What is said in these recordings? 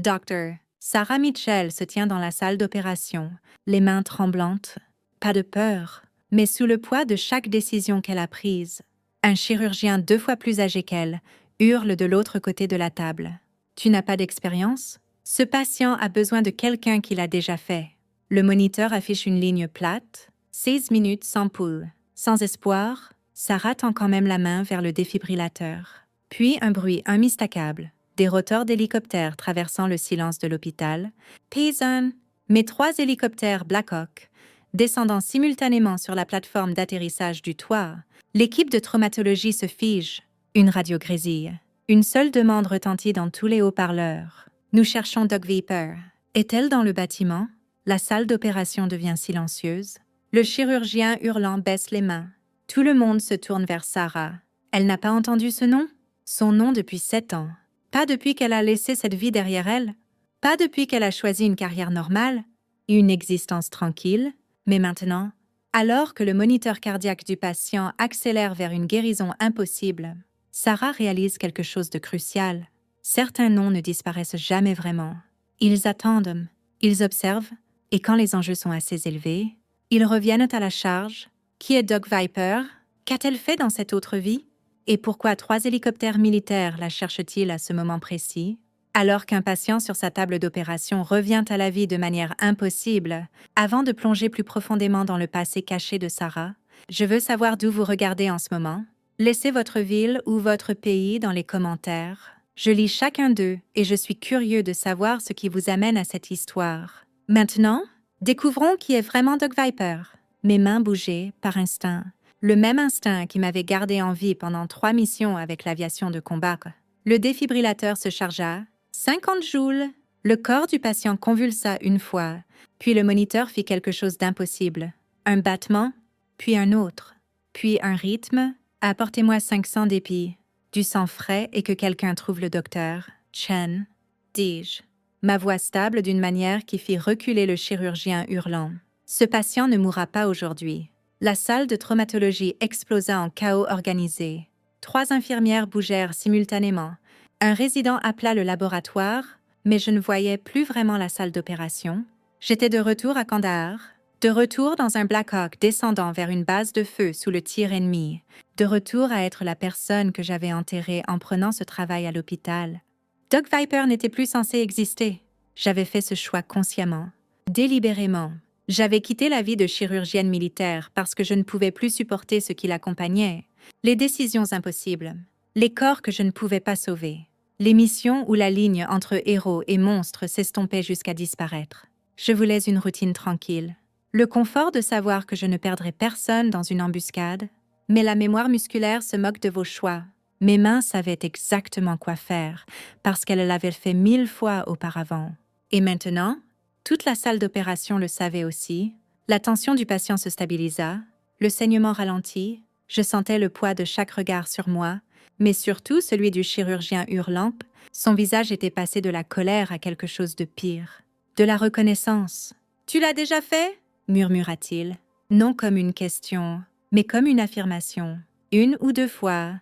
Docteur, Sarah Mitchell se tient dans la salle d'opération, les mains tremblantes. Pas de peur, mais sous le poids de chaque décision qu'elle a prise. Un chirurgien 2 fois plus âgé qu'elle hurle de l'autre côté de la table. Tu n'as pas d'expérience? Ce patient a besoin de quelqu'un qui l'a déjà fait. Le moniteur affiche une ligne plate, 16 minutes sans pouls. Sans espoir, Sarah tend quand même la main vers le défibrillateur. Puis un bruit immistakable, des rotors d'hélicoptères traversant le silence de l'hôpital. Payson, mais 3 hélicoptères Black Hawk, descendant simultanément sur la plateforme d'atterrissage du toit. L'équipe de traumatologie se fige. Une radio grésille. Une seule demande retentit dans tous les haut-parleurs. Nous cherchons Doug Viper. Est-elle dans le bâtiment? La salle d'opération devient silencieuse. Le chirurgien hurlant baisse les mains. Tout le monde se tourne vers Sarah. Elle n'a pas entendu ce nom? Son nom depuis 7 ans. Pas depuis qu'elle a laissé cette vie derrière elle. Pas depuis qu'elle a choisi une carrière normale et une existence tranquille. Mais maintenant, alors que le moniteur cardiaque du patient accélère vers une guérison impossible, Sarah réalise quelque chose de crucial. Certains noms ne disparaissent jamais vraiment. Ils attendent, ils observent, et quand les enjeux sont assez élevés, ils reviennent à la charge. Qui est Doug Viper? Qu'a-t-elle fait dans cette autre vie? Et pourquoi 3 hélicoptères militaires la cherchent-ils à ce moment précis? Alors qu'un patient sur sa table d'opération revient à la vie de manière impossible, avant de plonger plus profondément dans le passé caché de Sarah, je veux savoir d'où vous regardez en ce moment. Laissez votre ville ou votre pays dans les commentaires. Je lis chacun d'eux et je suis curieux de savoir ce qui vous amène à cette histoire. Maintenant, découvrons qui est vraiment Doug Viper. Mes mains bougeaient par instinct, le même instinct qui m'avait gardé en vie pendant 3 missions avec l'aviation de combat. Le défibrillateur se chargea. 50 joules. Le corps du patient convulsa une fois, puis le moniteur fit quelque chose d'impossible. Un battement, puis un autre, puis un rythme. Apportez-moi 500 d'épis, du sang frais et que quelqu'un trouve le docteur. Chen, dis-je. Ma voix stable d'une manière qui fit reculer le chirurgien hurlant. Ce patient ne mourra pas aujourd'hui. La salle de traumatologie explosa en chaos organisé. 3 infirmières bougèrent simultanément. Un résident appela le laboratoire, mais je ne voyais plus vraiment la salle d'opération. J'étais de retour à Kandahar, de retour dans un Black Hawk descendant vers une base de feu sous le tir ennemi, de retour à être la personne que j'avais enterrée en prenant ce travail à l'hôpital. Doug Viper n'était plus censé exister. J'avais fait ce choix consciemment, délibérément. J'avais quitté la vie de chirurgienne militaire parce que je ne pouvais plus supporter ce qui l'accompagnait, les décisions impossibles, les corps que je ne pouvais pas sauver, les missions où la ligne entre héros et monstres s'estompait jusqu'à disparaître. Je voulais une routine tranquille, le confort de savoir que je ne perdrais personne dans une embuscade, mais la mémoire musculaire se moque de vos choix. Mes mains savaient exactement quoi faire parce qu'elles l'avaient fait 1000 fois auparavant. Et maintenant, toute la salle d'opération le savait aussi. La tension du patient se stabilisa, le saignement ralentit, je sentais le poids de chaque regard sur moi, mais surtout celui du chirurgien hurlant. Son visage était passé de la colère à quelque chose de pire, de la reconnaissance. « Tu l'as déjà fait ?» murmura-t-il, non comme une question, mais comme une affirmation. « 1 ou 2 fois. »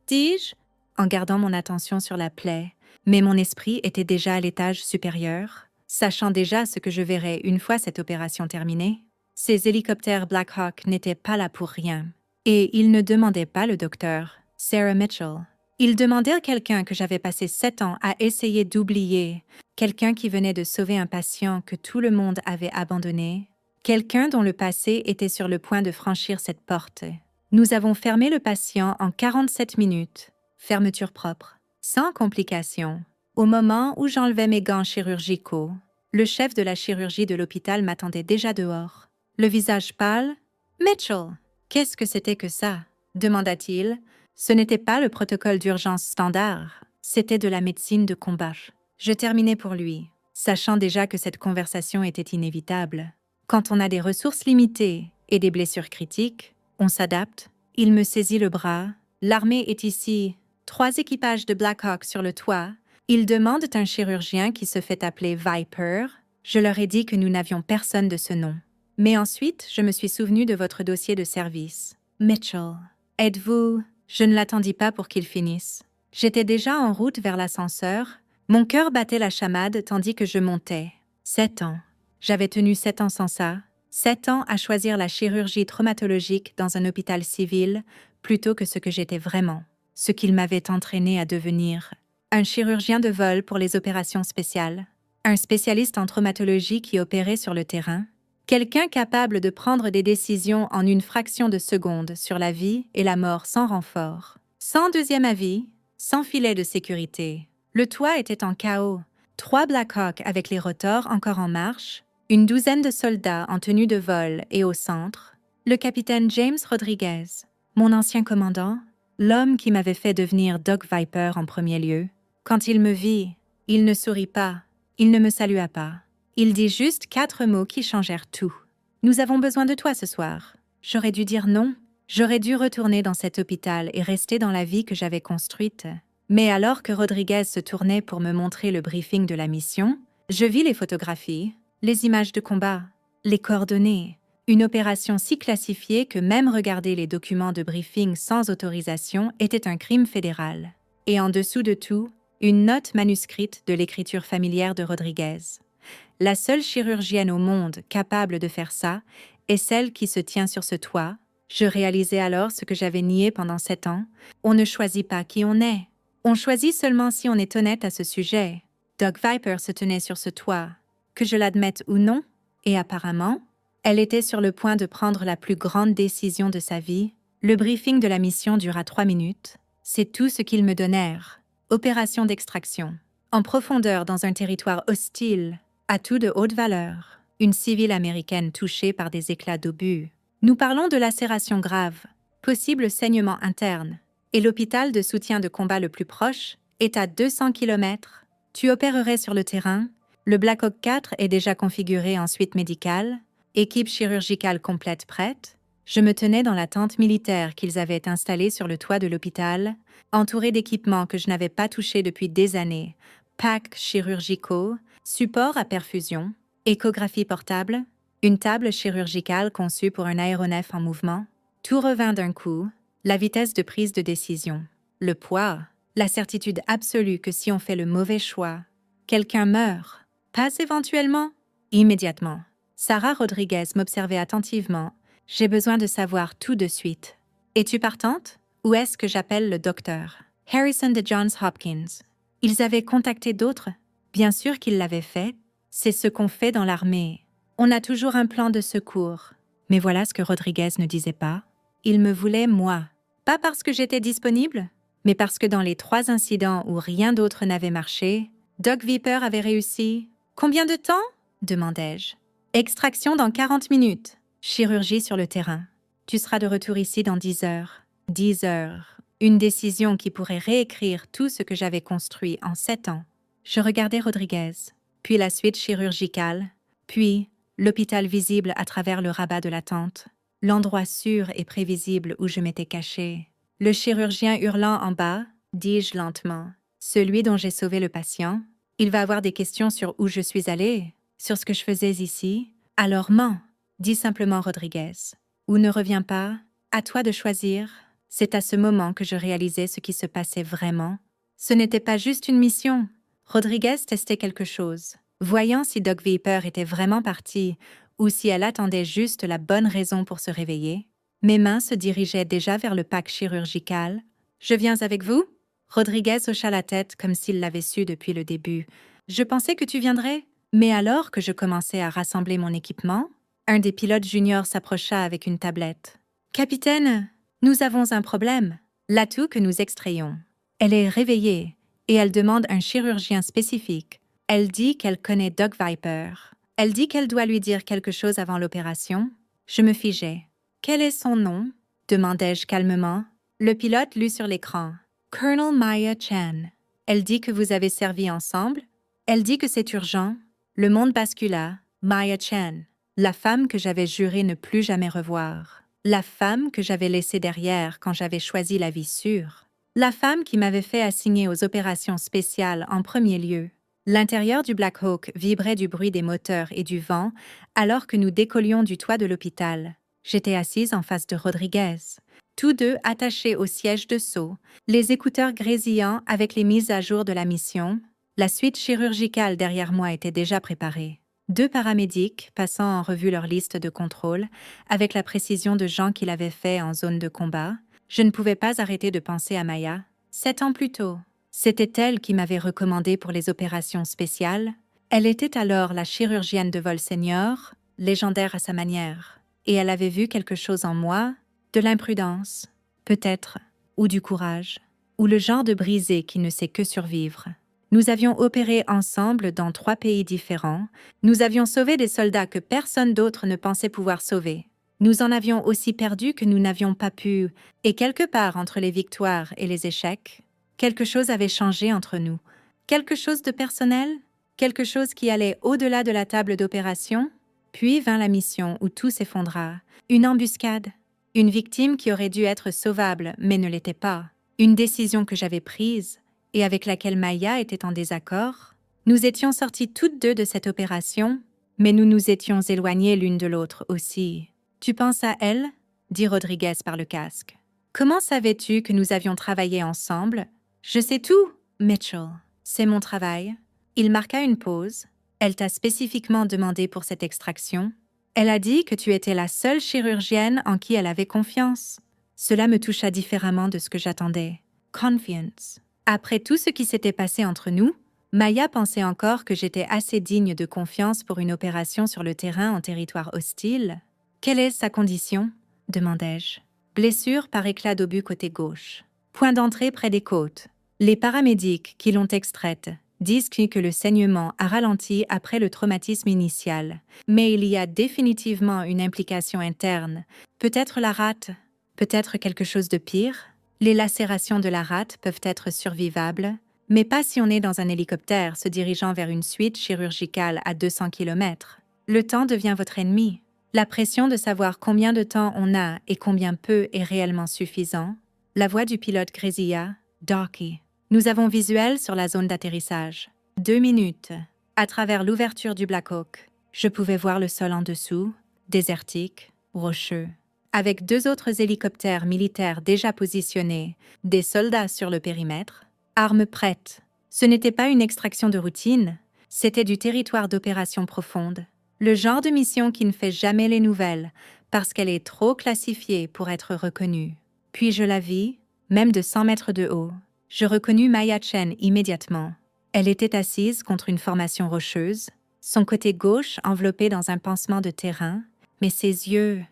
dis-je, en gardant mon attention sur la plaie, mais mon esprit était déjà à l'étage supérieur, sachant déjà ce que je verrais une fois cette opération terminée. Ces hélicoptères Black Hawk n'étaient pas là pour rien. Et ils ne demandaient pas le docteur, Sarah Mitchell. Ils demandaient quelqu'un que j'avais passé 7 ans à essayer d'oublier, quelqu'un qui venait de sauver un patient que tout le monde avait abandonné, quelqu'un dont le passé était sur le point de franchir cette porte. Nous avons fermé le patient en 47 minutes, fermeture propre, sans complications. Au moment où j'enlevais mes gants chirurgicaux, le chef de la chirurgie de l'hôpital m'attendait déjà dehors. Le visage pâle. « Mitchell, qu'est-ce que c'était que ça ?» demanda-t-il. Ce n'était pas le protocole d'urgence standard, c'était de la médecine de combat. Je terminais pour lui, sachant déjà que cette conversation était inévitable. Quand on a des ressources limitées et des blessures critiques, on s'adapte. Il me saisit le bras. L'armée est ici. 3 équipages de Black Hawk sur le toit. Ils demandent un chirurgien qui se fait appeler Viper. Je leur ai dit que nous n'avions personne de ce nom. Mais ensuite, je me suis souvenu de votre dossier de service. Mitchell, êtes-vous... Je ne l'attendis pas pour qu'il finisse. J'étais déjà en route vers l'ascenseur, Mon cœur battait la chamade tandis que je montais. 7 ans. J'avais tenu 7 ans sans ça. 7 ans à choisir la chirurgie traumatologique dans un hôpital civil plutôt que ce que j'étais vraiment, ce qu'il m'avait entraîné à devenir. Un chirurgien de vol pour les opérations spéciales, un spécialiste en traumatologie qui opérait sur le terrain, quelqu'un capable de prendre des décisions en une fraction de seconde sur la vie et la mort sans renfort, sans deuxième avis, sans filet de sécurité. Le toit était en chaos. 3 Black Hawk avec les rotors encore en marche, une douzaine de soldats en tenue de vol et au centre, le capitaine James Rodriguez, mon ancien commandant, l'homme qui m'avait fait devenir Doc Viper en premier lieu. Quand il me vit, il ne sourit pas, il ne me salua pas. Il dit juste 4 mots qui changèrent tout. « Nous avons besoin de toi ce soir. » J'aurais dû dire non. J'aurais dû retourner dans cet hôpital et rester dans la vie que j'avais construite. Mais alors que Rodriguez se tournait pour me montrer le briefing de la mission, je vis les photographies, les images de combat, les coordonnées, une opération si classifiée que même regarder les documents de briefing sans autorisation était un crime fédéral. Et en dessous de tout, une note manuscrite de l'écriture familière de Rodriguez. La seule chirurgienne au monde capable de faire ça est celle qui se tient sur ce toit. Je réalisais alors ce que j'avais nié pendant 7 ans. On ne choisit pas qui on est. On choisit seulement si on est honnête à ce sujet. Doc Viper se tenait sur ce toit, que je l'admette ou non, et apparemment, elle était sur le point de prendre la plus grande décision de sa vie. Le briefing de la mission dura 3 minutes. C'est tout ce qu'ils me donnèrent. Opération d'extraction. En profondeur dans un territoire hostile, atout de haute valeur. Une civile américaine touchée par des éclats d'obus. Nous parlons de lacération grave, possible saignement interne. Et l'hôpital de soutien de combat le plus proche est à 200 km. Tu opérerais sur le terrain. Le Black Hawk 4 est déjà configuré en suite médicale. Équipe chirurgicale complète prête. Je me tenais dans la tente militaire qu'ils avaient installée sur le toit de l'hôpital, entourée d'équipements que je n'avais pas touchés depuis des années. Packs chirurgicaux, supports à perfusion, échographie portable, une table chirurgicale conçue pour un aéronef en mouvement. Tout revint d'un coup. La vitesse de prise de décision, le poids, la certitude absolue que si on fait le mauvais choix, quelqu'un meurt. Pas éventuellement, immédiatement. Sarah Rodriguez m'observait attentivement. J'ai besoin de savoir tout de suite. Es-tu partante? Ou est-ce que j'appelle le docteur? Harrison de Johns Hopkins. Ils avaient contacté d'autres? Bien sûr qu'ils l'avaient fait. C'est ce qu'on fait dans l'armée. On a toujours un plan de secours. Mais voilà ce que Rodriguez ne disait pas. Il me voulait moi. Pas parce que j'étais disponible, mais parce que dans les 3 incidents où rien d'autre n'avait marché, Doc Viper avait réussi. « Combien de temps ?» demandai-je. « Extraction dans 40 minutes. Chirurgie sur le terrain. Tu seras de retour ici dans 10 heures. 10 heures. Une décision qui pourrait réécrire tout ce que j'avais construit en 7 ans. » Je regardais Rodriguez, puis la suite chirurgicale, puis l'hôpital visible à travers le rabat de la tente. L'endroit sûr et prévisible où je m'étais cachée. Le chirurgien hurlant en bas, dis-je lentement. Celui dont j'ai sauvé le patient. Il va avoir des questions sur où je suis allée, sur ce que je faisais ici. Alors mens, dit simplement Rodriguez. Ou ne reviens pas, à toi de choisir. C'est à ce moment que je réalisais ce qui se passait vraiment. Ce n'était pas juste une mission. Rodriguez testait quelque chose, voyant si Doc Viper était vraiment parti, ou si elle attendait juste la bonne raison pour se réveiller. Mes mains se dirigeaient déjà vers le pack chirurgical. « Je viens avec vous ?» Rodriguez hocha la tête comme s'il l'avait su depuis le début. « Je pensais que tu viendrais. » Mais alors que je commençais à rassembler mon équipement, un des pilotes juniors s'approcha avec une tablette. « Capitaine, nous avons un problème. L'atout que nous extrayons. Elle est réveillée et elle demande un chirurgien spécifique. Elle dit qu'elle connaît Doc Viper. Elle dit qu'elle doit lui dire quelque chose avant l'opération. Je me figeai. « Quel est son nom ?» demandai-je calmement. Le pilote lut sur l'écran. « Colonel Maya Chan. Elle dit que vous avez servi ensemble. Elle dit que c'est urgent. » Le monde bascula. Maya Chan, la femme que j'avais juré ne plus jamais revoir. La femme que j'avais laissée derrière quand j'avais choisi la vie sûre. La femme qui m'avait fait assigner aux opérations spéciales en premier lieu. L'intérieur du Black Hawk vibrait du bruit des moteurs et du vent alors que nous décollions du toit de l'hôpital. J'étais assise en face de Rodriguez, tous deux attachés au siège de saut, les écouteurs grésillants avec les mises à jour de la mission. La suite chirurgicale derrière moi était déjà préparée. 2 paramédics passant en revue leur liste de contrôle, avec la précision de gens qui l'avaient fait en zone de combat. Je ne pouvais pas arrêter de penser à Maya. 7 ans plus tôt, c'était elle qui m'avait recommandé pour les opérations spéciales. Elle était alors la chirurgienne de vol senior, légendaire à sa manière. Et elle avait vu quelque chose en moi, de l'imprudence, peut-être, ou du courage, ou le genre de brisé qui ne sait que survivre. Nous avions opéré ensemble dans 3 pays différents. Nous avions sauvé des soldats que personne d'autre ne pensait pouvoir sauver. Nous en avions aussi perdu que nous n'avions pas pu, et quelque part entre les victoires et les échecs, quelque chose avait changé entre nous. Quelque chose de personnel, quelque chose qui allait au-delà de la table d'opération. Puis vint la mission où tout s'effondra. Une embuscade. Une victime qui aurait dû être sauvable, mais ne l'était pas. Une décision que j'avais prise, et avec laquelle Maya était en désaccord. Nous étions sorties toutes deux de cette opération, mais nous nous étions éloignées l'une de l'autre aussi. « Tu penses à elle ?» dit Rodriguez par le casque. « Comment savais-tu que nous avions travaillé ensemble ?»« Je sais tout, Mitchell. C'est mon travail. » Il marqua une pause. « Elle t'a spécifiquement demandé pour cette extraction. Elle a dit que tu étais la seule chirurgienne en qui elle avait confiance. » Cela me toucha différemment de ce que j'attendais. Confiance. Après tout ce qui s'était passé entre nous, Maya pensait encore que j'étais assez digne de confiance pour une opération sur le terrain en territoire hostile. « Quelle est sa condition ?» demandai-je. « Blessure par éclat d'obus côté gauche. Point d'entrée près des côtes. Les paramédics qui l'ont extraite disent que le saignement a ralenti après le traumatisme initial, mais il y a définitivement une implication interne. Peut-être la rate, peut-être quelque chose de pire. Les lacérations de la rate peuvent être survivables, mais pas si on est dans un hélicoptère se dirigeant vers une suite chirurgicale à 200 km. Le temps devient votre ennemi. La pression de savoir combien de temps on a et combien peu est réellement suffisant. La voix du pilote grésilla. « Darky. Nous avons visuel sur la zone d'atterrissage. 2 minutes. À travers l'ouverture du Black Hawk, je pouvais voir le sol en dessous, désertique, rocheux. Avec 2 autres hélicoptères militaires déjà positionnés, des soldats sur le périmètre, armes prêtes. Ce n'était pas une extraction de routine, c'était du territoire d'opération profonde. Le genre de mission qui ne fait jamais les nouvelles, parce qu'elle est trop classifiée pour être reconnue. Puis je la vis, même de 100 mètres de haut. Je reconnus Maya Chen immédiatement. Elle était assise contre une formation rocheuse, son côté gauche enveloppé dans un pansement de terrain, mais ses yeux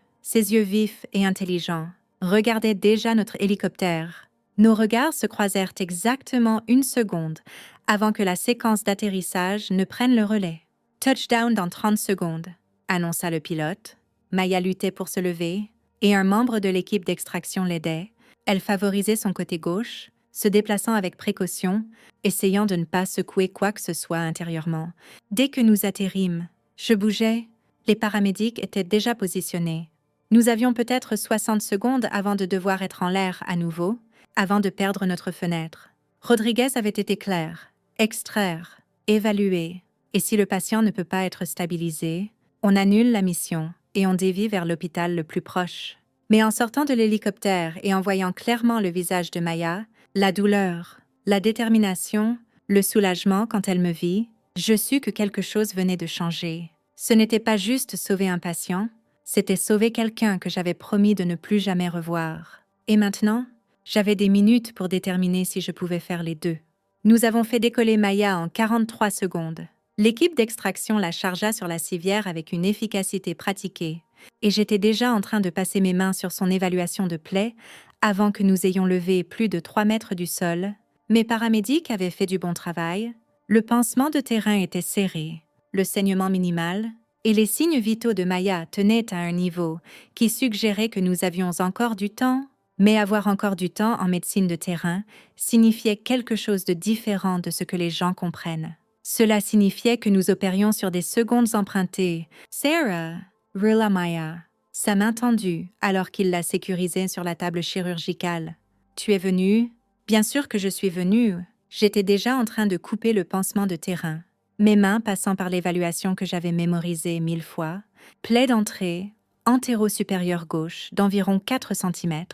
vifs et intelligents, regardaient déjà notre hélicoptère. Nos regards se croisèrent exactement 1 seconde avant que la séquence d'atterrissage ne prenne le relais. « Touchdown dans 30 secondes », annonça le pilote. Maya luttait pour se lever, et un membre de l'équipe d'extraction l'aidait. Elle favorisait son côté gauche, se déplaçant avec précaution, essayant de ne pas secouer quoi que ce soit intérieurement. Dès que nous atterrîmes, je bougeais. Les paramédics étaient déjà positionnés. Nous avions peut-être 60 secondes avant de devoir être en l'air à nouveau, avant de perdre notre fenêtre. Rodriguez avait été clair. Extraire, évaluer. Et si le patient ne peut pas être stabilisé, on annule la mission et on dévie vers l'hôpital le plus proche. Mais en sortant de l'hélicoptère et en voyant clairement le visage de Maya, la douleur, la détermination, le soulagement quand elle me vit, je sus que quelque chose venait de changer. Ce n'était pas juste sauver un patient, c'était sauver quelqu'un que j'avais promis de ne plus jamais revoir. Et maintenant, j'avais des minutes pour déterminer si je pouvais faire les deux. Nous avons fait décoller Maya en 43 secondes. L'équipe d'extraction la chargea sur la civière avec une efficacité pratiquée, et j'étais déjà en train de passer mes mains sur son évaluation de plaie avant que nous ayons levé plus de 3 mètres du sol. Mes paramédics avaient fait du bon travail, le pansement de terrain était serré, le saignement minimal, et les signes vitaux de Maya tenaient à un niveau qui suggérait que nous avions encore du temps. Mais avoir encore du temps en médecine de terrain signifiait quelque chose de différent de ce que les gens comprennent. Cela signifiait que nous opérions sur des secondes empruntées. « Sarah !» roula Maya, sa main tendue alors qu'il la sécurisait sur la table chirurgicale. « Tu es venue ?» Bien sûr que je suis venue. J'étais déjà en train de couper le pansement de terrain. Mes mains passant par l'évaluation que j'avais mémorisée 1000 fois. Plaie d'entrée, antéro-supérieure gauche, d'environ 4 cm.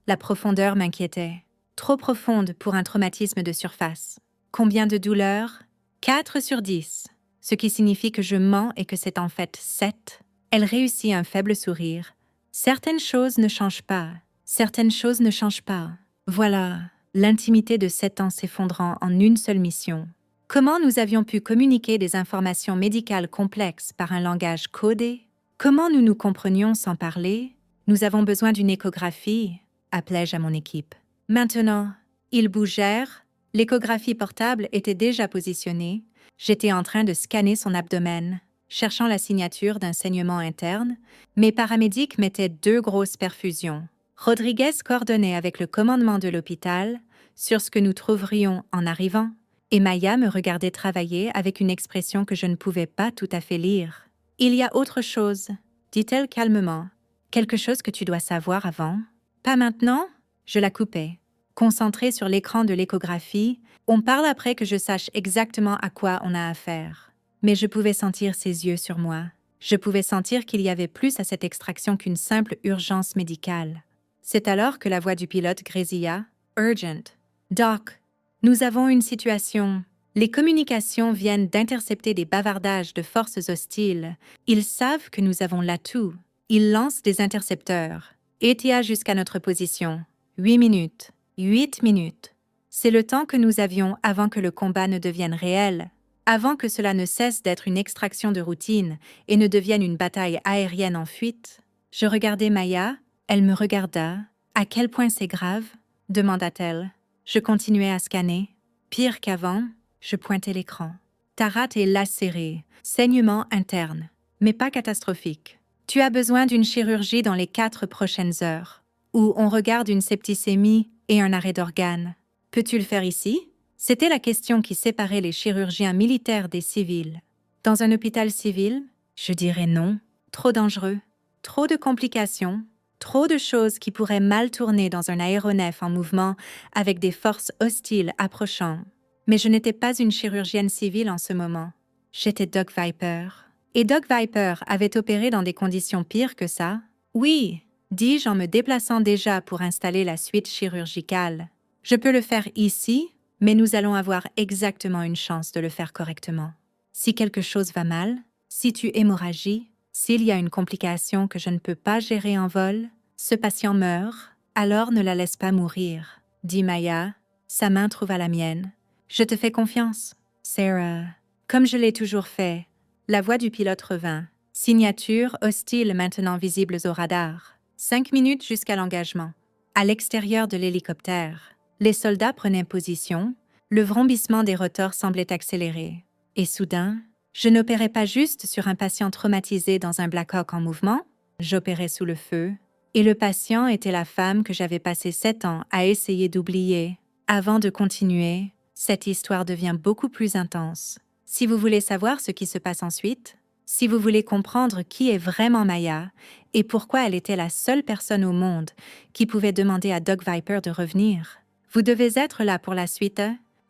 La profondeur m'inquiétait. Trop profonde pour un traumatisme de surface. Combien de douleurs 4 sur 10, ce qui signifie que je mens et que c'est en fait 7. Elle réussit un faible sourire. Certaines choses ne changent pas. Certaines choses ne changent pas. Voilà, l'intimité de 7 ans s'effondrant en une seule mission. Comment nous avions pu communiquer des informations médicales complexes par un langage codé? Comment nous nous comprenions sans parler? Nous avons besoin d'une échographie, appelai-je à mon équipe. Maintenant, ils bougèrent. L'échographie portable était déjà positionnée. J'étais en train de scanner son abdomen, cherchant la signature d'un saignement interne. Mes paramédics mettaient 2 grosses perfusions. Rodriguez coordonnait avec le commandement de l'hôpital sur ce que nous trouverions en arrivant, et Maya me regardait travailler avec une expression que je ne pouvais pas tout à fait lire. « Il y a autre chose, » dit-elle calmement. « Quelque chose que tu dois savoir avant. »« Pas maintenant ?» Je la coupais. Concentrée sur l'écran de l'échographie, on parle après que je sache exactement à quoi on a affaire. Mais je pouvais sentir ses yeux sur moi. Je pouvais sentir qu'il y avait plus à cette extraction qu'une simple urgence médicale. C'est alors que la voix du pilote grésilla. « Urgent. Doc, nous avons une situation. Les communications viennent d'intercepter des bavardages de forces hostiles. Ils savent que nous avons l'atout. Ils lancent des intercepteurs. ETA jusqu'à notre position. 8 minutes. 8 minutes. C'est le temps que nous avions avant que le combat ne devienne réel, avant que cela ne cesse d'être une extraction de routine et ne devienne une bataille aérienne en fuite. Je regardai Maya, elle me regarda. « À quel point c'est grave ?» demanda-t-elle. Je continuais à scanner. Pire qu'avant, je pointais l'écran. Ta rate est lacérée, saignement interne, mais pas catastrophique. Tu as besoin d'une chirurgie dans les 4 prochaines heures, où on regarde une septicémie et un arrêt d'organes. Peux-tu le faire ici? C'était la question qui séparait les chirurgiens militaires des civils. Dans un hôpital civil, je dirais non. Trop dangereux, trop de complications, trop de choses qui pourraient mal tourner dans un aéronef en mouvement avec des forces hostiles approchant. Mais je n'étais pas une chirurgienne civile en ce moment. J'étais Doc Viper. Et Doc Viper avait opéré dans des conditions pires que ça. Oui, dis-je en me déplaçant déjà pour installer la suite chirurgicale. Je peux le faire ici, mais nous allons avoir exactement une chance de le faire correctement. Si quelque chose va mal, si tu hémorragies, s'il y a une complication que je ne peux pas gérer en vol, ce patient meurt, alors ne la laisse pas mourir, dit Maya. Sa main trouva la mienne. Je te fais confiance, Sarah. Comme je l'ai toujours fait. La voix du pilote revint. Signature hostile maintenant visibles au radar. 5 minutes jusqu'à l'engagement. À l'extérieur de l'hélicoptère, les soldats prenaient position. Le vrombissement des rotors semblait accélérer. Et soudain, je n'opérais pas juste sur un patient traumatisé dans un Black Hawk en mouvement, j'opérais sous le feu, et le patient était la femme que j'avais passé 7 ans à essayer d'oublier. Avant de continuer, cette histoire devient beaucoup plus intense. Si vous voulez savoir ce qui se passe ensuite, si vous voulez comprendre qui est vraiment Maya et pourquoi elle était la seule personne au monde qui pouvait demander à Doc Viper de revenir, vous devez être là pour la suite.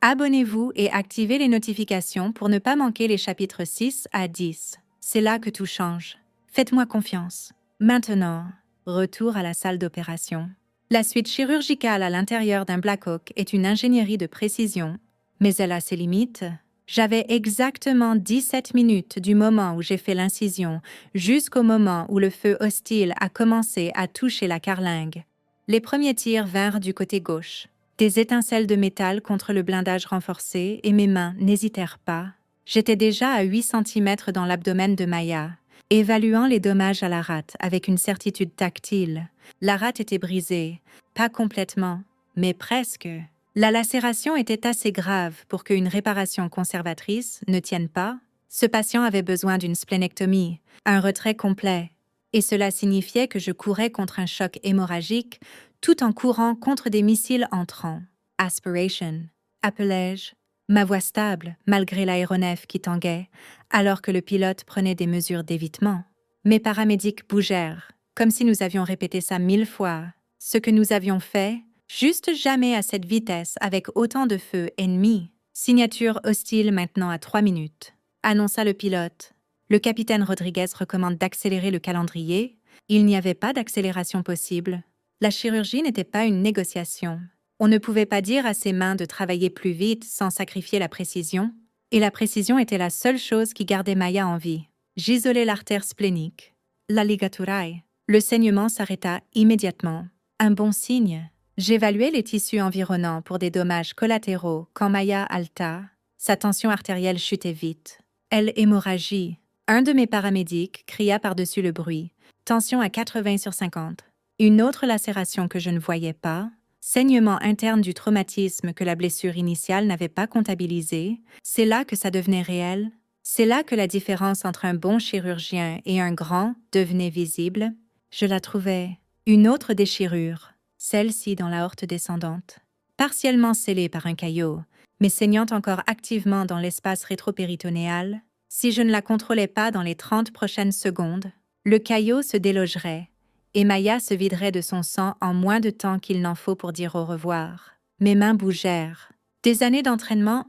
Abonnez-vous et activez les notifications pour ne pas manquer les chapitres 6 à 10. C'est là que tout change. Faites-moi confiance. Maintenant, retour à la salle d'opération. La suite chirurgicale à l'intérieur d'un Black Hawk est une ingénierie de précision, mais elle a ses limites. J'avais exactement 17 minutes du moment où j'ai fait l'incision jusqu'au moment où le feu hostile a commencé à toucher la carlingue. Les premiers tirs vinrent du côté gauche. Des étincelles de métal contre le blindage renforcé et mes mains n'hésitèrent pas. J'étais déjà à 8 cm dans l'abdomen de Maya, évaluant les dommages à la rate avec une certitude tactile. La rate était brisée, pas complètement, mais presque. La lacération était assez grave pour qu'une réparation conservatrice ne tienne pas. Ce patient avait besoin d'une splénectomie, un retrait complet, et cela signifiait que je courais contre un choc hémorragique tout en courant contre des missiles entrants. Aspiration, appelai-je, ma voix stable malgré l'aéronef qui tanguait, alors que le pilote prenait des mesures d'évitement. Mes paramédics bougèrent, comme si nous avions répété ça 1000 fois. Ce que nous avions fait, juste jamais à cette vitesse avec autant de feu ennemi. Signature hostile maintenant à 3 minutes, annonça le pilote. Le capitaine Rodriguez recommande d'accélérer le calendrier. Il n'y avait pas d'accélération possible. La chirurgie n'était pas une négociation. On ne pouvait pas dire à ses mains de travailler plus vite sans sacrifier la précision. Et la précision était la seule chose qui gardait Maya en vie. J'isolai l'artère splénique, la ligaturae. Le saignement s'arrêta immédiatement. Un bon signe. J'évaluai les tissus environnants pour des dommages collatéraux quand Maya halta. Sa tension artérielle chutait vite. Elle hémorragie. Un de mes paramédics cria par-dessus le bruit. Tension à 80/50. Une autre lacération que je ne voyais pas. Saignement interne du traumatisme que la blessure initiale n'avait pas comptabilisé. C'est là que ça devenait réel. C'est là que la différence entre un bon chirurgien et un grand devenait visible. Je la trouvais. Une autre déchirure, celle-ci dans l'aorte descendante, partiellement scellée par un caillot, mais saignant encore activement dans l'espace rétropéritonéal. Si je ne la contrôlais pas dans les 30 prochaines secondes, le caillot se délogerait et Maya se viderait de son sang en moins de temps qu'il n'en faut pour dire au revoir. Mes mains bougèrent. Des années d'entraînement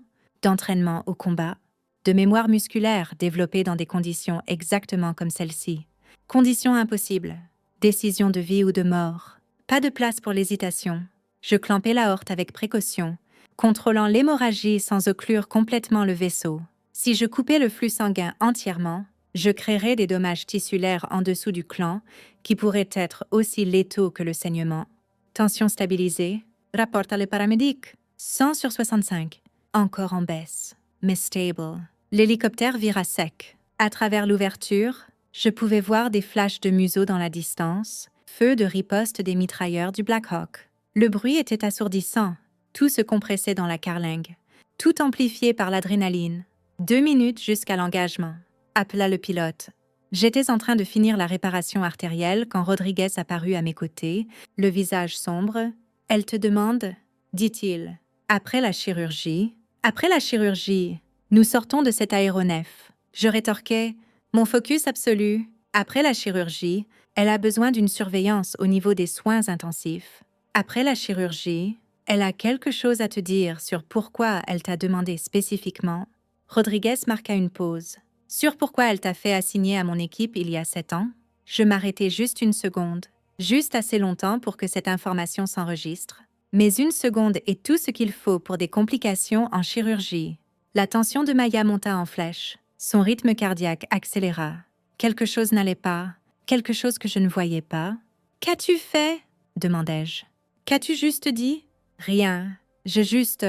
au combat, de mémoire musculaire développée dans des conditions exactement comme celle-ci. Conditions impossibles, décision de vie ou de mort. Pas de place pour l'hésitation. Je clampai l'aorte avec précaution, contrôlant l'hémorragie sans occlure complètement le vaisseau. Si je coupais le flux sanguin entièrement, je créerais des dommages tissulaires en dessous du clan qui pourraient être aussi létaux que le saignement. Tension stabilisée, rapporte à le paramédic. 100/65. Encore en baisse, mais stable. L'hélicoptère vira sec. À travers l'ouverture, je pouvais voir des flashs de museau dans la distance, feu de riposte des mitrailleurs du Black Hawk. Le bruit était assourdissant. Tout se compressait dans la carlingue, tout amplifié par l'adrénaline. 2 minutes jusqu'à l'engagement. Appela le pilote. J'étais en train de finir la réparation artérielle quand Rodriguez apparut à mes côtés, le visage sombre. « Elle te demande ?» dit-il. « Après la chirurgie, nous sortons de cet aéronef. » Je rétorquai. Mon focus absolu. Après la chirurgie, elle a besoin d'une surveillance au niveau des soins intensifs. Après la chirurgie, elle a quelque chose à te dire sur pourquoi elle t'a demandé spécifiquement. Rodriguez marqua une pause. Sur pourquoi elle t'a fait assigner à mon équipe il y a 7 ans? Je m'arrêtai juste une seconde, juste assez longtemps pour que cette information s'enregistre. Mais 1 seconde est tout ce qu'il faut pour des complications en chirurgie. La tension de Maya monta en flèche. Son rythme cardiaque accéléra. Quelque chose n'allait pas, quelque chose que je ne voyais pas. « Qu'as-tu fait ?» demandai-je. « Qu'as-tu juste dit ?»« Rien. Je juste...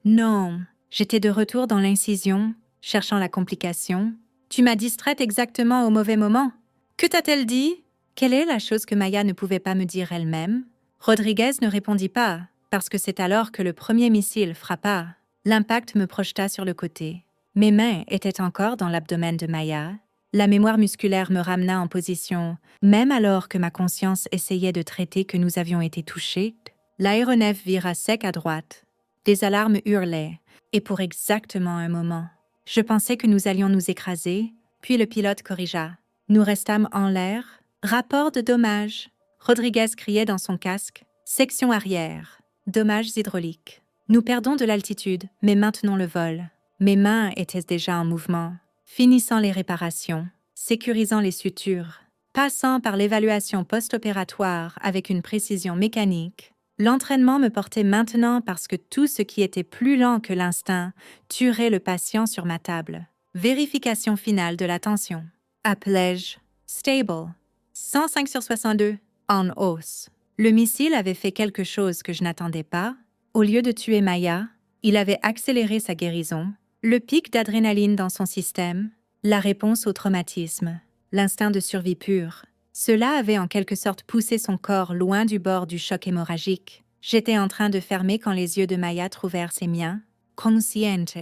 Non. » J'étais de retour dans l'incision, cherchant la complication. « Tu m'as distraite exactement au mauvais moment. Que t'a-t-elle dit ?» Quelle est la chose que Maya ne pouvait pas me dire elle-même? Rodriguez ne répondit pas, parce que c'est alors que le premier missile frappa. L'impact me projeta sur le côté. Mes mains étaient encore dans l'abdomen de Maya. La mémoire musculaire me ramena en position, même alors que ma conscience essayait de traiter que nous avions été touchés. L'aéronef vira sec à droite. Des alarmes hurlaient, et pour exactement un moment. Je pensais que nous allions nous écraser, puis le pilote corrigea. Nous restâmes en l'air. Rapport de dommages. Rodriguez criait dans son casque. Section arrière. Dommages hydrauliques. Nous perdons de l'altitude, mais maintenons le vol. Mes mains étaient déjà en mouvement, finissant les réparations, sécurisant les sutures, passant par l'évaluation post-opératoire avec une précision mécanique. L'entraînement me portait maintenant parce que tout ce qui était plus lent que l'instinct tuerait le patient sur ma table. Vérification finale de la tension. Appelai-je. Stable. 105/62. En hausse. Le missile avait fait quelque chose que je n'attendais pas. Au lieu de tuer Maya, il avait accéléré sa guérison. Le pic d'adrénaline dans son système, la réponse au traumatisme, l'instinct de survie pur. Cela avait en quelque sorte poussé son corps loin du bord du choc hémorragique. J'étais en train de fermer quand les yeux de Maya trouvèrent ses miens. Consciente,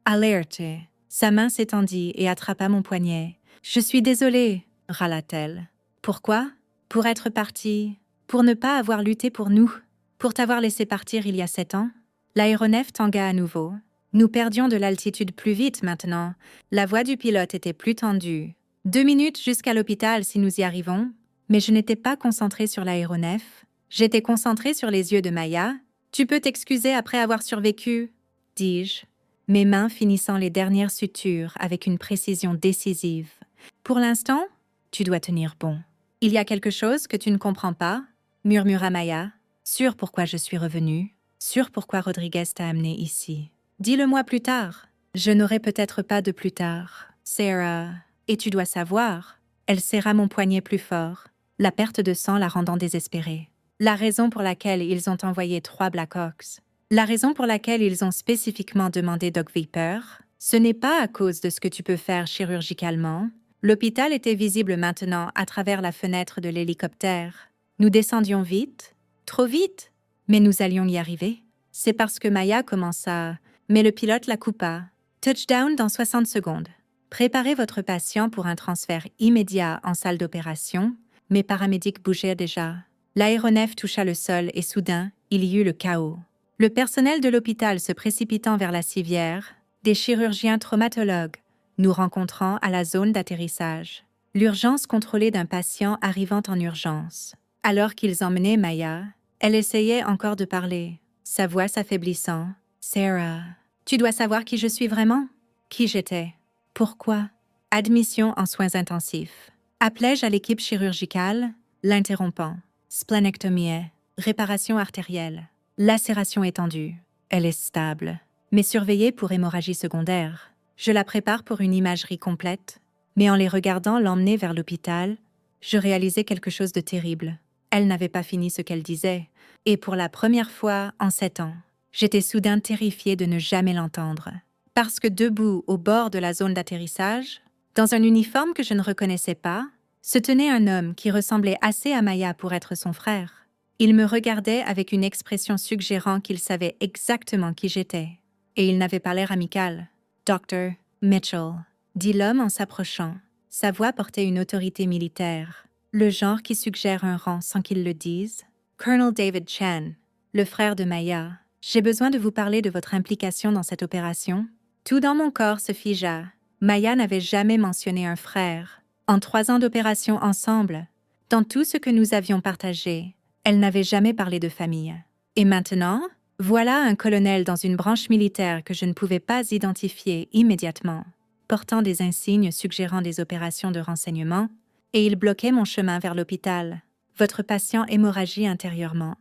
alerte. Sa main s'étendit et attrapa mon poignet. « Je suis désolée » râla-t-elle. « Pourquoi ? Pour être partie, pour ne pas avoir lutté pour nous, pour t'avoir laissé partir il y a 7 ans ?» L'aéronef tangua à nouveau. Nous perdions de l'altitude plus vite maintenant. La voix du pilote était plus tendue. 2 minutes jusqu'à l'hôpital si nous y arrivons. Mais je n'étais pas concentrée sur l'aéronef. J'étais concentrée sur les yeux de Maya. « Tu peux t'excuser après avoir survécu ?» dis-je, mes mains finissant les dernières sutures avec une précision décisive. « Pour l'instant, tu dois tenir bon. »« Il y a quelque chose que tu ne comprends pas ?» murmura Maya. « Sûre pourquoi je suis revenue, sûre pourquoi Rodriguez t'a amené ici. » « Dis-le-moi plus tard. » Je n'aurai peut-être pas de plus tard. Sarah, et tu dois savoir. Elle serra mon poignet plus fort, la perte de sang la rendant désespérée. La raison pour laquelle ils ont envoyé 3 Blackhawks. La raison pour laquelle ils ont spécifiquement demandé Doc Viper, ce n'est pas à cause de ce que tu peux faire chirurgicalement. L'hôpital était visible maintenant à travers la fenêtre de l'hélicoptère. Nous descendions vite, trop vite, mais nous allions y arriver. C'est parce que Maya commença, mais le pilote la coupa. Touchdown dans 60 secondes. Préparez votre patient pour un transfert immédiat en salle d'opération. Mes paramédics bougeaient déjà. L'aéronef toucha le sol et soudain, il y eut le chaos. Le personnel de l'hôpital se précipitant vers la civière, des chirurgiens traumatologues nous rencontrant à la zone d'atterrissage. L'urgence contrôlée d'un patient arrivant en urgence. Alors qu'ils emmenaient Maya, elle essayait encore de parler, sa voix s'affaiblissant. « Sarah, tu dois savoir qui je suis vraiment? Qui j'étais? Pourquoi? » Admission en soins intensifs. Appelai-je à l'équipe chirurgicale, l'interrompant. Splénectomie, réparation artérielle, lacération étendue. Elle est stable, mais surveillée pour hémorragie secondaire. Je la prépare pour une imagerie complète, mais en les regardant l'emmener vers l'hôpital, je réalisais quelque chose de terrible. Elle n'avait pas fini ce qu'elle disait, et pour la première fois en 7 ans, j'étais soudain terrifiée de ne jamais l'entendre. Parce que debout au bord de la zone d'atterrissage, dans un uniforme que je ne reconnaissais pas, se tenait un homme qui ressemblait assez à Maya pour être son frère. Il me regardait avec une expression suggérant qu'il savait exactement qui j'étais. Et il n'avait pas l'air amical. « Dr. Mitchell », dit l'homme en s'approchant. Sa voix portait une autorité militaire, le genre qui suggère un rang sans qu'il le dise. « Colonel David Chen, le frère de Maya, j'ai besoin de vous parler de votre implication dans cette opération. » Tout dans mon corps se figea. Maya n'avait jamais mentionné un frère. En 3 ans d'opération ensemble, dans tout ce que nous avions partagé, elle n'avait jamais parlé de famille. Et maintenant, voilà un colonel dans une branche militaire que je ne pouvais pas identifier immédiatement, portant des insignes suggérant des opérations de renseignement, et il bloquait mon chemin vers l'hôpital. « Votre patient hémorragie intérieurement. »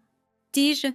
Dis-je,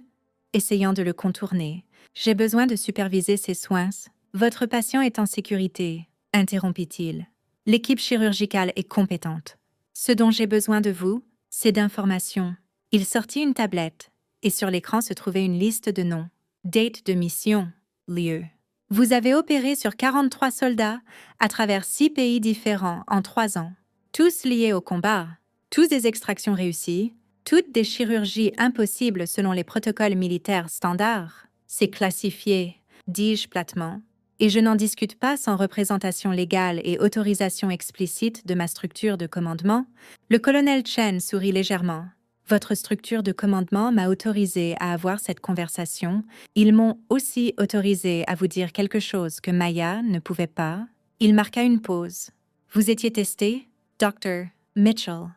essayant de le contourner. « J'ai besoin de superviser ses soins. »« Votre patient est en sécurité, » interrompit-il. « L'équipe chirurgicale est compétente. Ce dont j'ai besoin de vous, c'est d'informations. » Il sortit une tablette, et sur l'écran se trouvait une liste de noms. Date de mission, lieu. Vous avez opéré sur 43 soldats à travers 6 pays différents en 3 ans. Tous liés au combat, tous des extractions réussies, toutes des chirurgies impossibles selon les protocoles militaires standards. C'est classifié, dis-je platement. Et je n'en discute pas sans représentation légale et autorisation explicite de ma structure de commandement. Le colonel Chen sourit légèrement. Votre structure de commandement m'a autorisé à avoir cette conversation. Ils m'ont aussi autorisé à vous dire quelque chose que Maya ne pouvait pas. Il marqua une pause. Vous étiez testé, Dr. Mitchell.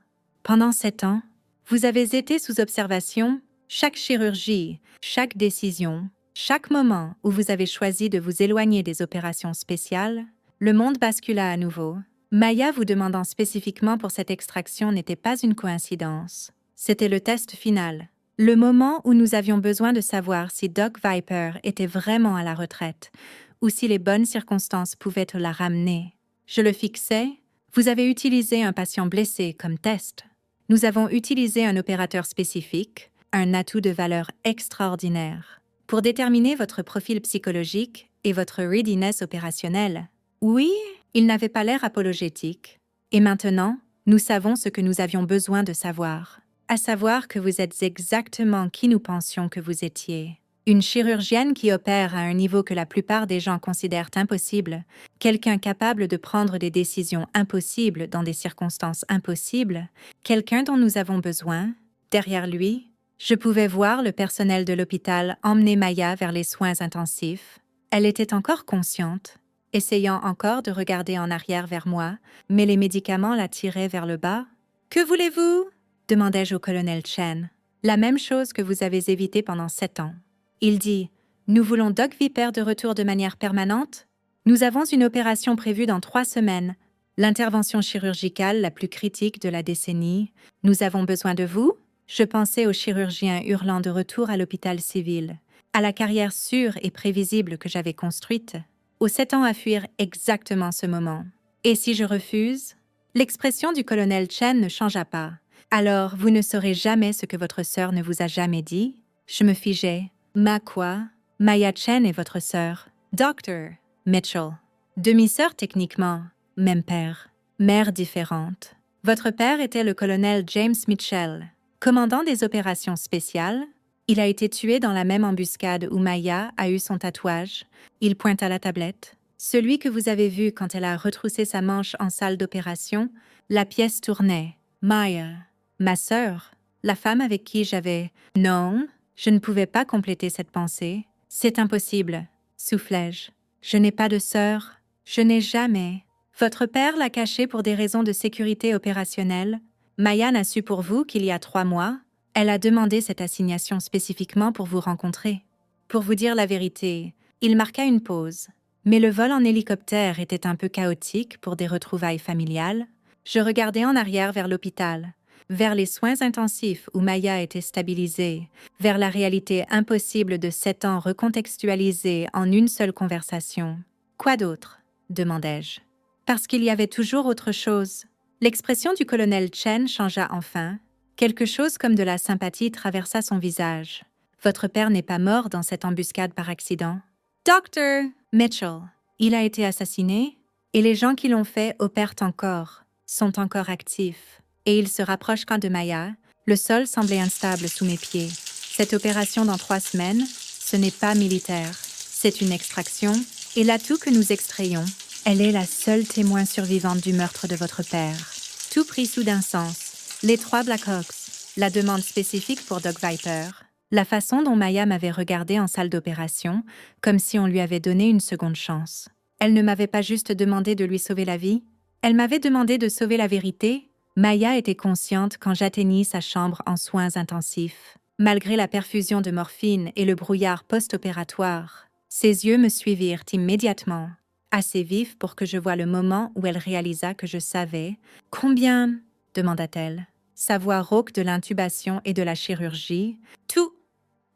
Pendant 7 ans, vous avez été sous observation. Chaque chirurgie, chaque décision, chaque moment où vous avez choisi de vous éloigner des opérations spéciales, le monde bascula à nouveau. Maya vous demandant spécifiquement pour cette extraction n'était pas une coïncidence. C'était le test final. Le moment où nous avions besoin de savoir si Doc Viper était vraiment à la retraite ou si les bonnes circonstances pouvaient la ramener. Je le fixais. Vous avez utilisé un patient blessé comme test. Nous avons utilisé un opérateur spécifique, un atout de valeur extraordinaire, pour déterminer votre profil psychologique et votre readiness opérationnelle. Oui, il n'avait pas l'air apologétique. Et maintenant, nous savons ce que nous avions besoin de savoir. À savoir que vous êtes exactement qui nous pensions que vous étiez. Une chirurgienne qui opère à un niveau que la plupart des gens considèrent impossible, quelqu'un capable de prendre des décisions impossibles dans des circonstances impossibles, quelqu'un dont nous avons besoin. Derrière lui, je pouvais voir le personnel de l'hôpital emmener Maya vers les soins intensifs. Elle était encore consciente, essayant encore de regarder en arrière vers moi, mais les médicaments la tiraient vers le bas. « Que voulez-vous » demandai-je au colonel Chen. « La même chose que vous avez évité pendant 7 ans. » Il dit « Nous voulons Doc Viper de retour de manière permanente. Nous avons une opération prévue dans 3 semaines. L'intervention chirurgicale la plus critique de la décennie. Nous avons besoin de vous ?» Je pensais aux chirurgiens hurlant de retour à l'hôpital civil, à la carrière sûre et prévisible que j'avais construite. aux 7 ans à fuir exactement ce moment. Et si je refuse? L'expression du colonel Chen ne changea pas. Alors, vous ne saurez jamais ce que votre sœur ne vous a jamais dit? Je me figeai. Ma quoi? Maya Chen est votre sœur. Dr. Mitchell. Demi-sœur techniquement, même père. Mère différente. Votre père était le colonel James Mitchell, commandant des opérations spéciales. Il a été tué dans la même embuscade où Maya a eu son tatouage. Il pointe à la tablette. Celui que vous avez vu quand elle a retroussé sa manche en salle d'opération, la pièce tournait. Maya, ma sœur, la femme avec qui j'avais... Non, je ne pouvais pas compléter cette pensée. C'est impossible, soufflai-je. Je n'ai pas de sœur. Je n'ai jamais... Votre père l'a cachée pour des raisons de sécurité opérationnelle. Maya n'a su pour vous qu'il y a 3 mois. Elle a demandé cette assignation spécifiquement pour vous rencontrer. Pour vous dire la vérité, il marqua une pause. Mais le vol en hélicoptère était un peu chaotique pour des retrouvailles familiales. Je regardais en arrière vers l'hôpital, vers les soins intensifs où Maya était stabilisée, vers la réalité impossible de 7 ans recontextualisée en une seule conversation. Quoi d'autre? Demandai-je. Parce qu'il y avait toujours autre chose. L'expression du colonel Chen changea enfin. Quelque chose comme de la sympathie traversa son visage. Votre père n'est pas mort dans cette embuscade par accident. Dr. Mitchell, il a été assassiné, et les gens qui l'ont fait opèrent encore, sont encore actifs. Et il se rapproche quand de Maya. Le sol semblait instable sous mes pieds. Cette opération dans 3 semaines, ce n'est pas militaire. C'est une extraction, et l'atout que nous extrayons, elle est la seule témoin survivante du meurtre de votre père. Tout prit soudain sens. Les 3 Blackhawks, la demande spécifique pour Doc Viper, la façon dont Maya m'avait regardée en salle d'opération, comme si on lui avait donné une seconde chance. Elle ne m'avait pas juste demandé de lui sauver la vie, elle m'avait demandé de sauver la vérité. Maya était consciente quand j'atteignis sa chambre en soins intensifs. Malgré la perfusion de morphine et le brouillard post-opératoire, ses yeux me suivirent immédiatement. Assez vif pour que je voie le moment où elle réalisa que je savais. « Combien ?» demanda-t-elle. Sa voix rauque de l'intubation et de la chirurgie. « Tout !»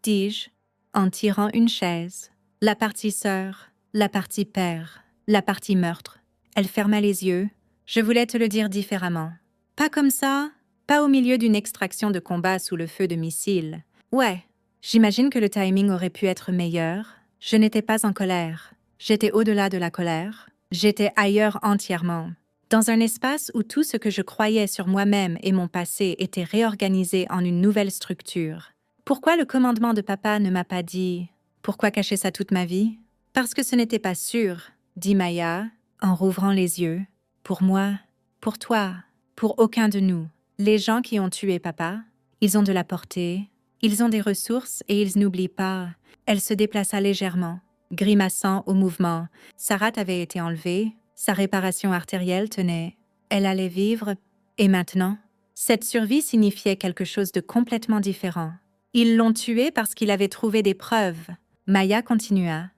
dis-je, en tirant une chaise. La partie sœur, la partie père, la partie meurtre. Elle ferma les yeux. Je voulais te le dire différemment. Pas comme ça, pas au milieu d'une extraction de combat sous le feu de missiles. Ouais, j'imagine que le timing aurait pu être meilleur. Je n'étais pas en colère. J'étais au-delà de la colère. J'étais ailleurs entièrement. Dans un espace où tout ce que je croyais sur moi-même et mon passé était réorganisé en une nouvelle structure. Pourquoi le commandement de papa ne m'a pas dit « Pourquoi cacher ça toute ma vie ?» Parce que ce n'était pas sûr, dit Maya, en rouvrant les yeux. Pour moi, pour toi, pour aucun de nous. Les gens qui ont tué papa, ils ont de la portée, ils ont des ressources et ils n'oublient pas. Elle se déplaça légèrement. Grimaçant au mouvement, sa rate avait été enlevée, sa réparation artérielle tenait. Elle allait vivre, et maintenant, cette survie signifiait quelque chose de complètement différent. Ils l'ont tué parce qu'il avait trouvé des preuves. Maya continua.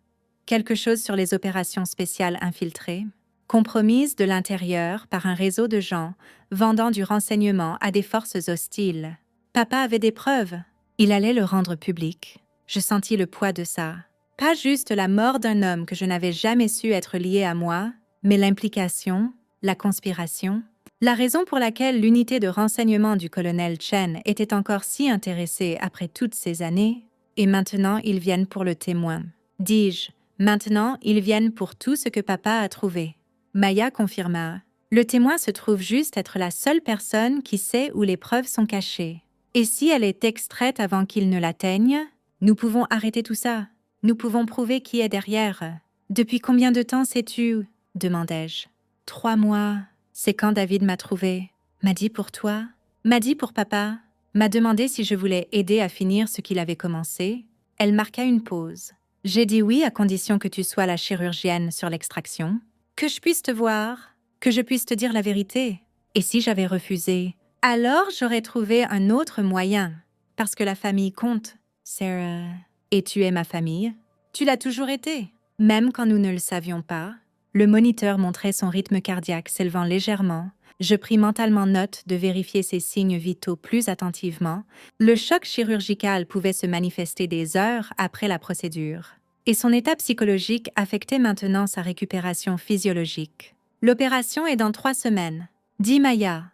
Quelque chose sur les opérations spéciales infiltrées, compromises de l'intérieur par un réseau de gens vendant du renseignement à des forces hostiles. Papa avait des preuves. Il allait le rendre public. Je sentis le poids de ça. Pas juste la mort d'un homme que je n'avais jamais su être lié à moi, mais l'implication, la conspiration, la raison pour laquelle l'unité de renseignement du colonel Chen était encore si intéressée après toutes ces années, et maintenant ils viennent pour le témoin. Dis-je, maintenant ils viennent pour tout ce que papa a trouvé. Maya confirma. Le témoin se trouve juste être la seule personne qui sait où les preuves sont cachées. Et si elle est extraite avant qu'il ne l'atteigne, nous pouvons arrêter tout ça. Nous pouvons prouver qui est derrière. Depuis combien de temps sais-tu? Demandai-je. 3 mois. C'est quand David m'a trouvé. M'a dit pour toi. M'a dit pour papa. M'a demandé si je voulais aider à finir ce qu'il avait commencé. Elle marqua une pause. J'ai dit oui à condition que tu sois la chirurgienne sur l'extraction. Que je puisse te voir. Que je puisse te dire la vérité. Et si j'avais refusé? Alors j'aurais trouvé un autre moyen. Parce que la famille compte. Sarah... Et tu es ma famille? Tu l'as toujours été. Même quand nous ne le savions pas. Le moniteur montrait son rythme cardiaque s'élevant légèrement. Je pris mentalement note de vérifier ses signes vitaux plus attentivement. Le choc chirurgical pouvait se manifester des heures après la procédure. et son état psychologique affectait maintenant sa récupération physiologique. L'opération est dans 3 semaines, dit Maya.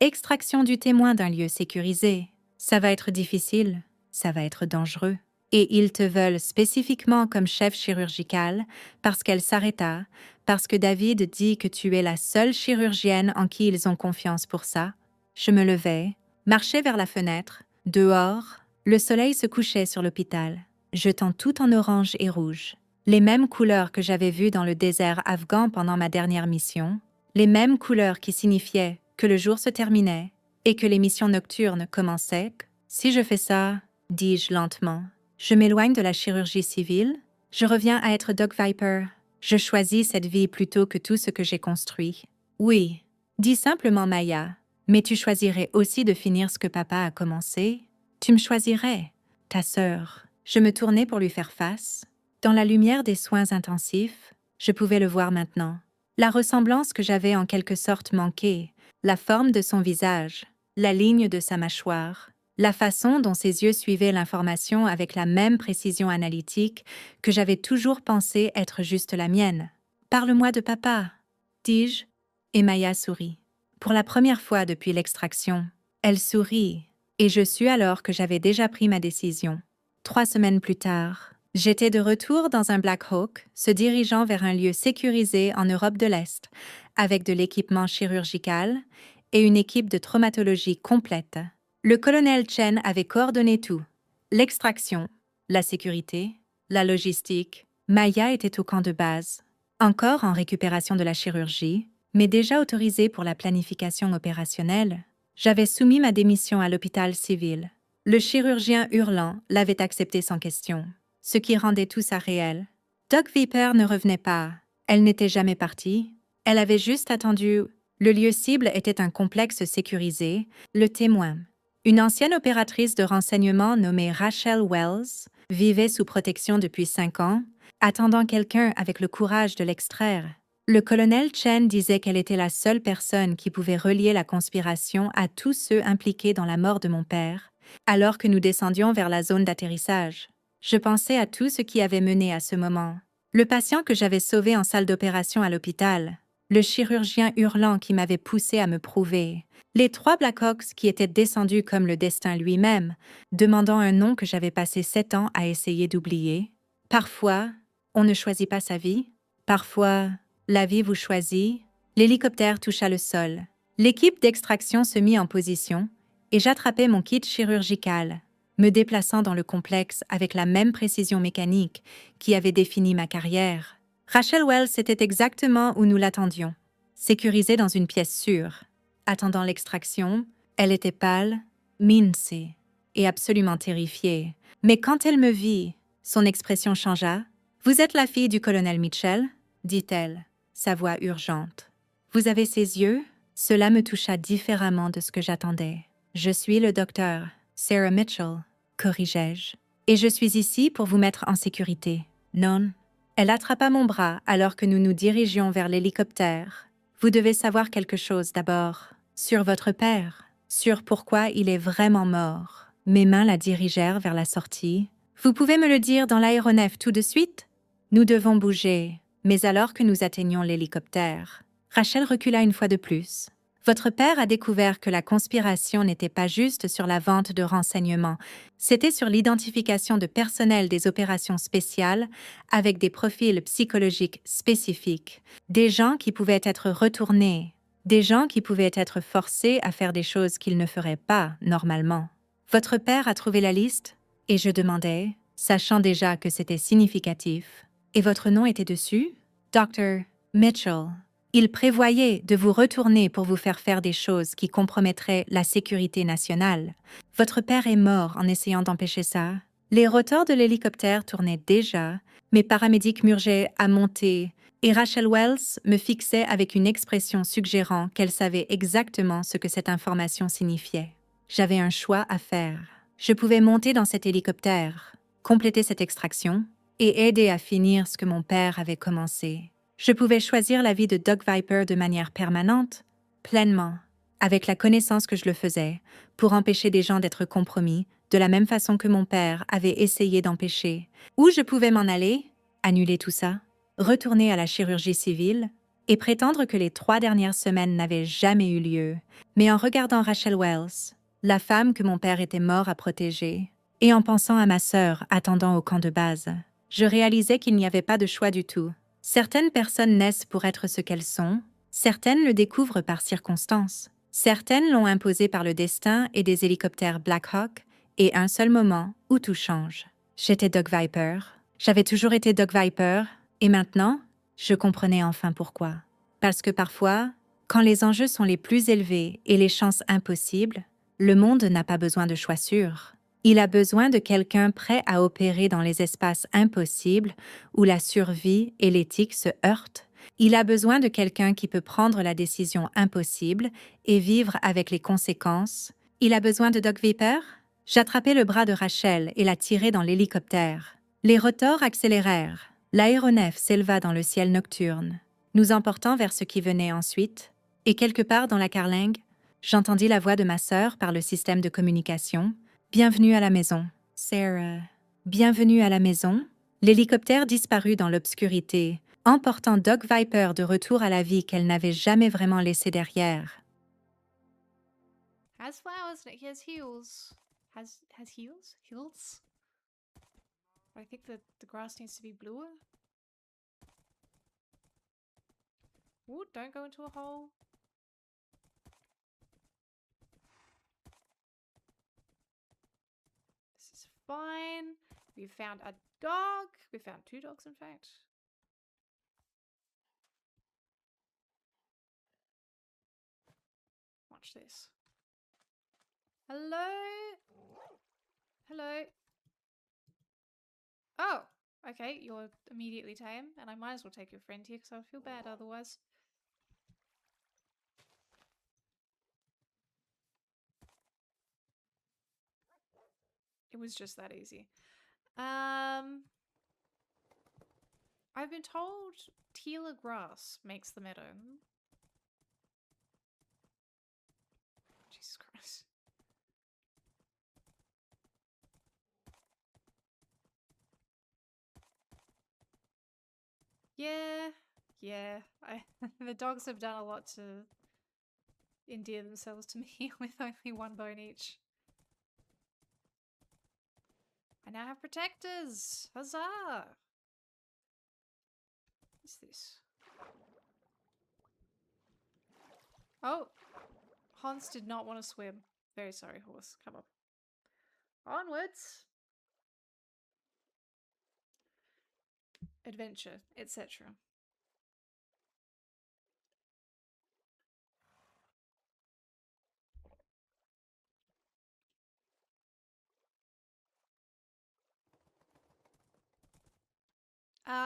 Extraction du témoin d'un lieu sécurisé. Ça va être difficile, ça va être dangereux. Et ils te veulent spécifiquement comme chef chirurgical parce qu'elle s'arrêta, parce que David dit que tu es la seule chirurgienne en qui ils ont confiance pour ça. Je me levai, marchai vers la fenêtre. Dehors, le soleil se couchait sur l'hôpital, jetant tout en orange et rouge. Les mêmes couleurs que j'avais vues dans le désert afghan pendant ma dernière mission, les mêmes couleurs qui signifiaient que le jour se terminait et que les missions nocturnes commençaient. Si je fais ça, dis-je lentement, je m'éloigne de la chirurgie civile, je reviens à être Doc Viper, je choisis cette vie plutôt que tout ce que j'ai construit. Oui, dis simplement Maya, mais tu choisirais aussi de finir ce que papa a commencé? Tu me choisirais, ta sœur. Je me tournai pour lui faire face. Dans la lumière des soins intensifs, je pouvais le voir maintenant. La ressemblance que j'avais en quelque sorte manquée, la forme de son visage, la ligne de sa mâchoire, la façon dont ses yeux suivaient l'information avec la même précision analytique que j'avais toujours pensé être juste la mienne. « Parle-moi de papa », dis-je, et Maya sourit. Pour la première fois depuis l'extraction, elle sourit, et je sus alors que j'avais déjà pris ma décision. 3 semaines plus tard, j'étais de retour dans un Black Hawk, se dirigeant vers un lieu sécurisé en Europe de l'Est, avec de l'équipement chirurgical et une équipe de traumatologie complète. Le colonel Chen avait coordonné tout. L'extraction, la sécurité, la logistique. Maya était au camp de base, encore en récupération de la chirurgie, mais déjà autorisée pour la planification opérationnelle. J'avais soumis ma démission à l'hôpital civil. Le chirurgien hurlant l'avait accepté sans question, ce qui rendait tout ça réel. Doc Viper ne revenait pas. Elle n'était jamais partie. Elle avait juste attendu. Le lieu cible était un complexe sécurisé, le témoin. Une ancienne opératrice de renseignement nommée Rachel Wells vivait sous protection depuis 5 ans, attendant quelqu'un avec le courage de l'extraire. Le colonel Chen disait qu'elle était la seule personne qui pouvait relier la conspiration à tous ceux impliqués dans la mort de mon père, alors que nous descendions vers la zone d'atterrissage. Je pensais à tout ce qui avait mené à ce moment. Le patient que j'avais sauvé en salle d'opération à l'hôpital, le chirurgien hurlant qui m'avait poussé à me prouver, les 3 Blackhawks qui étaient descendus comme le destin lui-même, demandant un nom que j'avais passé 7 ans à essayer d'oublier. Parfois, on ne choisit pas sa vie. Parfois, la vie vous choisit. L'hélicoptère toucha le sol. L'équipe d'extraction se mit en position et j'attrapais mon kit chirurgical, me déplaçant dans le complexe avec la même précision mécanique qui avait défini ma carrière. Rachel Wells était exactement où nous l'attendions, sécurisée dans une pièce sûre. Attendant l'extraction, elle était pâle, mincée et absolument terrifiée. Mais quand elle me vit, son expression changea. « Vous êtes la fille du colonel Mitchell ?» dit-elle, sa voix urgente. « Vous avez ses yeux ?» Cela me toucha différemment de ce que j'attendais. « Je suis le docteur, Sarah Mitchell, » corrigeai-je. « Et je suis ici pour vous mettre en sécurité. » Non. Elle attrapa mon bras alors que nous nous dirigions vers l'hélicoptère. « Vous devez savoir quelque chose d'abord. Sur votre père. Sur pourquoi il est vraiment mort. » Mes mains la dirigèrent vers la sortie. « Vous pouvez me le dire dans l'aéronef tout de suite? » Nous devons bouger, mais alors que nous atteignions l'hélicoptère, Rachel recula une fois de plus. « Votre père a découvert que la conspiration n'était pas juste sur la vente de renseignements, c'était sur l'identification de personnel des opérations spéciales avec des profils psychologiques spécifiques, des gens qui pouvaient être retournés, des gens qui pouvaient être forcés à faire des choses qu'ils ne feraient pas normalement. Votre père a trouvé la liste? » Et je demandais, sachant déjà que c'était significatif. « Et votre nom était dessus? »« Dr. Mitchell. » Il prévoyait de vous retourner pour vous faire des choses qui compromettraient la sécurité nationale. Votre père est mort en essayant d'empêcher ça. Les rotors de l'hélicoptère tournaient déjà, mes paramédics m'urgeaient à monter, et Rachel Wells me fixait avec une expression suggérant qu'elle savait exactement ce que cette information signifiait. J'avais un choix à faire. Je pouvais monter dans cet hélicoptère, compléter cette extraction, et aider à finir ce que mon père avait commencé. Je pouvais choisir la vie de Doc Viper de manière permanente, pleinement, avec la connaissance que je le faisais, pour empêcher des gens d'être compromis, de la même façon que mon père avait essayé d'empêcher. Ou je pouvais m'en aller, Annuler tout ça, retourner à la chirurgie civile et prétendre que les 3 dernières semaines n'avaient jamais eu lieu. Mais en regardant Rachel Wells, la femme que mon père était mort à protéger, et en pensant à ma sœur attendant au camp de base, je réalisais qu'il n'y avait pas de choix du tout. Certaines personnes naissent pour être ce qu'elles sont, certaines le découvrent par circonstance, certaines l'ont imposé par le destin et des hélicoptères Black Hawk, et un seul moment où tout change. J'étais Doc Viper, j'avais toujours été Doc Viper, et maintenant, je comprenais enfin pourquoi. Parce que parfois, quand les enjeux sont les plus élevés et les chances impossibles, le monde n'a pas besoin de choix sûrs. Il a besoin de quelqu'un prêt à opérer dans les espaces impossibles où la survie et l'éthique se heurtent. Il a besoin de quelqu'un qui peut prendre la décision impossible et vivre avec les conséquences. Il a besoin de Doc Viper? J'attrapai le bras de Rachel et la tirai dans l'hélicoptère. Les rotors accélérèrent. L'aéronef s'éleva dans le ciel nocturne, nous emportant vers ce qui venait ensuite, et quelque part dans la carlingue, j'entendis la voix de ma sœur par le système de communication. « Bienvenue à la maison, Sarah. »« Bienvenue à la maison ?» L'hélicoptère disparut dans l'obscurité, emportant Doc Viper de retour à la vie qu'elle n'avait jamais vraiment laissée derrière. Has flowers and it has heels. Has heels? Heels? I think that the grass needs to be bluer. Ooh, don't go into a hole. This is fine. We found a dog. We found 2 dogs, in fact. Watch this. Hello? Hello? Oh! Okay, you're immediately tame, and I might as well take your friend here because I would feel bad otherwise. It was just that easy. I've been told Tila grass makes the meadow. Jesus Christ. Yeah. The dogs have done a lot to endear themselves to me with only 1 bone each. I now have protectors! Huzzah! What's this? Oh! Hans did not want to swim. Very sorry, horse. Come on. Onwards! Adventure, etc.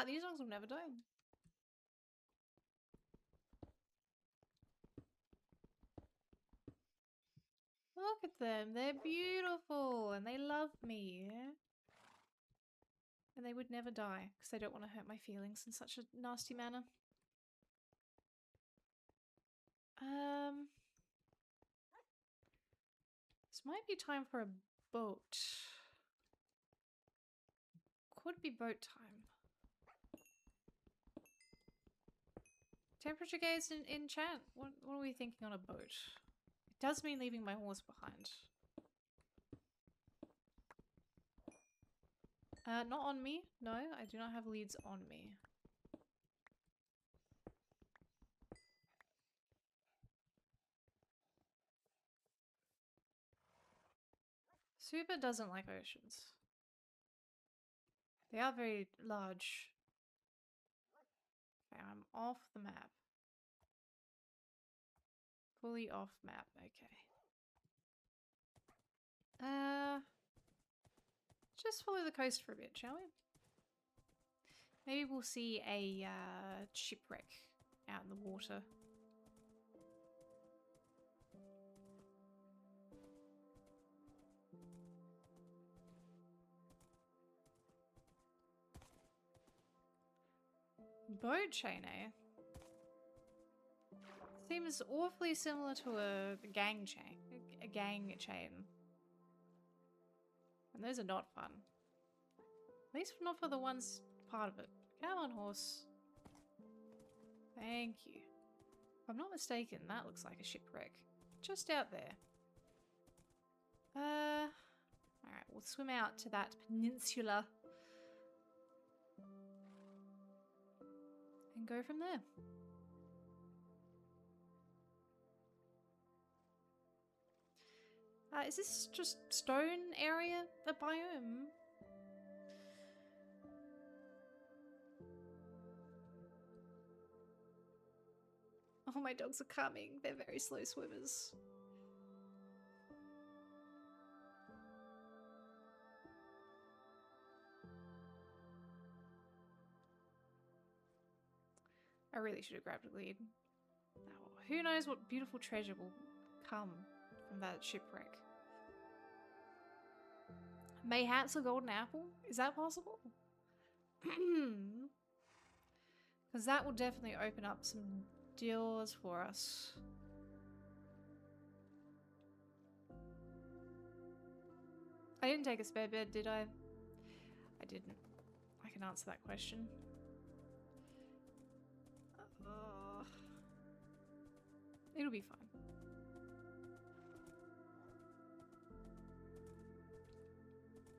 These dogs will never die. Look at them, they're beautiful and they love me. And they would never die because they don't want to hurt my feelings in such a nasty manner. This might be time for a boat. Could be boat time. Temperature gauge in chat. What are we thinking on a boat? It does mean leaving my horse behind. Not on me. No, I do not have leads on me. Super doesn't like oceans. They are very large. Okay, I'm off the map. Fully off map, okay. Just follow the coast for a bit, shall we? Maybe we'll see a shipwreck out in the water. Boat chain, eh? Seems awfully similar to a gang chain. A gang chain. And those are not fun. At least not for the ones part of it. Come on, horse. Thank you. If I'm not mistaken, that looks like a shipwreck. Just out there. Alright, we'll swim out to that peninsula. And go from there. Is this just stone area, the biome? Oh, my dogs are coming. They're very slow swimmers. I really should have grabbed a lead. Oh, who knows what beautiful treasure will come from that shipwreck? Mayhaps a golden apple? Is that possible? Because that will definitely open up some doors for us. I didn't take a spare bed, did I? I didn't. I can answer that question. It'll be fine.